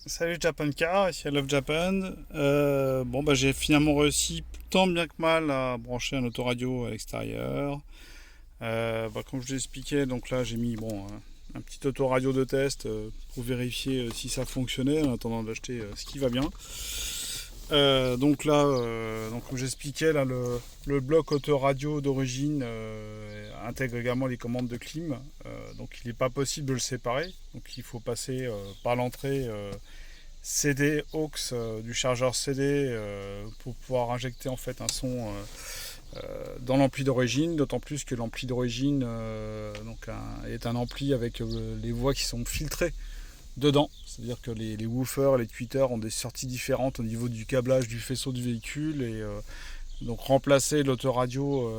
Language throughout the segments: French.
Salut Japan Car, ici I Love Japan. J'ai finalement réussi tant bien que mal à brancher un autoradio à l'extérieur. Comme je l'ai expliqué, donc là j'ai mis un petit autoradio de test pour vérifier si ça fonctionnait en attendant d'acheter ce qui va bien. Comme j'expliquais, là le bloc autoradio d'origine intègre également les commandes de clim. Donc il n'est pas possible de le séparer. Donc il faut passer par l'entrée CD aux du chargeur CD pour pouvoir injecter en fait un son dans l'ampli d'origine, d'autant plus que l'ampli d'origine est un ampli avec les voix qui sont filtrées dedans. C'est-à-dire que les woofers, les tweeters ont des sorties différentes au niveau du câblage du faisceau du véhicule et donc remplacer l'autoradio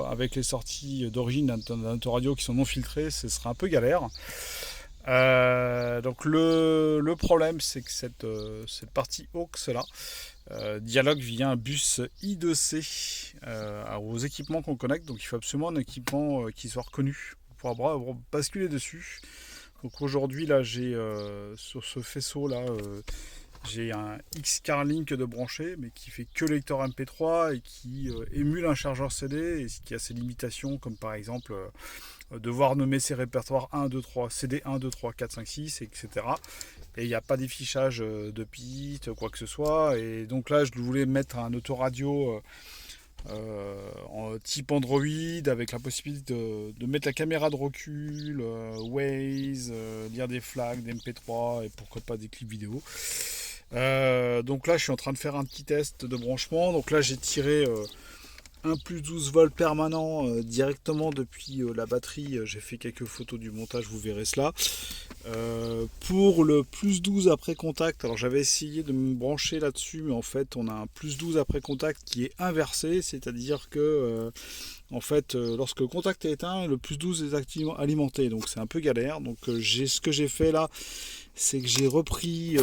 avec les sorties d'origine d'un autoradio qui sont non filtrées, ce serait un peu galère. Donc le problème c'est que cette partie aux là dialogue via un bus I2C aux équipements qu'on connecte, donc il faut absolument un équipement qui soit reconnu pour pouvoir basculer dessus. Donc aujourd'hui là j'ai sur ce faisceau là j'ai un X-Car Link de branché mais qui fait que lecteur MP3 et qui émule un chargeur CD et qui a ses limitations comme par exemple devoir nommer ses répertoires 1, 2, 3, CD 1, 2, 3, 4, 5, 6, etc. Et il n'y a pas d'affichage de pistes, quoi que ce soit. Et donc là, je voulais mettre un autoradio en type Android avec la possibilité de mettre la caméra de recul, Waze, lire des flags, des MP3 et pourquoi pas des clips vidéo. Donc là, je suis en train de faire un petit test de branchement. Donc là, j'ai tiré un plus 12 volts permanent directement depuis la batterie. J'ai fait quelques photos du montage, vous verrez cela. Pour le plus 12 après contact, alors j'avais essayé de me brancher là-dessus, mais en fait on a un plus 12 après contact qui est inversé, c'est-à-dire que lorsque le contact est éteint, le plus 12 est activement alimenté, donc c'est un peu galère. Donc ce que j'ai fait là, c'est que j'ai repris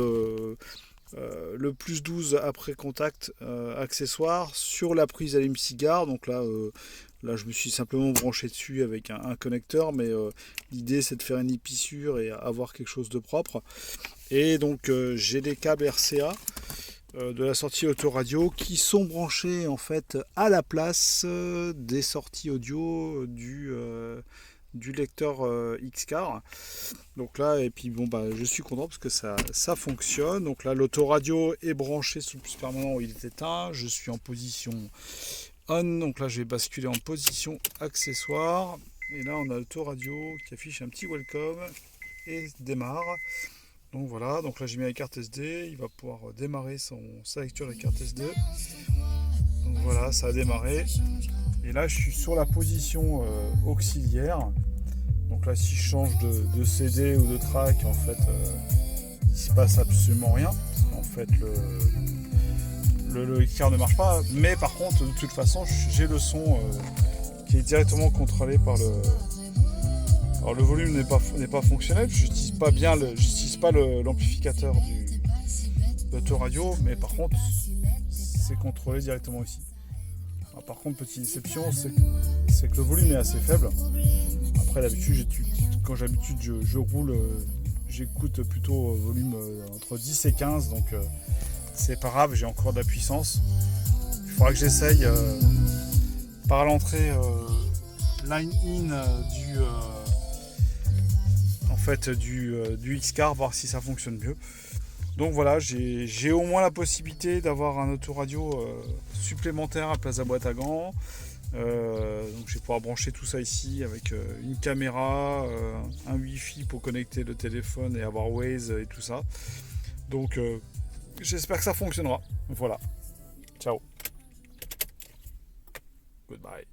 le plus 12 après contact accessoire sur la prise allume-cigare. Donc là, je me suis simplement branché dessus avec un connecteur, mais l'idée c'est de faire une épissure et avoir quelque chose de propre. Et donc j'ai des câbles RCA de la sortie autoradio qui sont branchés en fait à la place des sorties audio du lecteur X-Car. Donc là, et puis je suis content parce que ça fonctionne. Donc là, l'autoradio est branché sous le plus permanent où il est éteint. Je suis en position on. Donc là, je vais basculer en position accessoire. Et là, on a l'autoradio qui affiche un petit welcome et démarre. Donc voilà, donc là j'ai mis la carte SD, il va pouvoir démarrer sa lecture de carte SD. Donc voilà, ça a démarré. Et là je suis sur la position auxiliaire. Donc là si je change de CD ou de track, en fait il se passe absolument rien. Parce qu'en fait le X-Car ne marche pas. Mais par contre de toute façon j'ai le son qui est directement contrôlé par le... Alors le volume n'est pas fonctionnel, je n'utilise pas l'amplificateur de l'autoradio, mais par contre c'est contrôlé directement ici. Alors, par contre, petite déception, c'est que le volume est assez faible. Après d'habitude, je roule, j'écoute plutôt volume entre 10 et 15, donc c'est pas grave, j'ai encore de la puissance. Il faudra que j'essaye par l'entrée line in du X-Car, voir si ça fonctionne mieux. Donc voilà, j'ai au moins la possibilité d'avoir un autoradio supplémentaire à place de la boîte à gants. Donc je vais pouvoir brancher tout ça ici avec une caméra, un Wi-Fi pour connecter le téléphone et avoir Waze et tout ça. Donc j'espère que ça fonctionnera. Voilà. Ciao. Goodbye.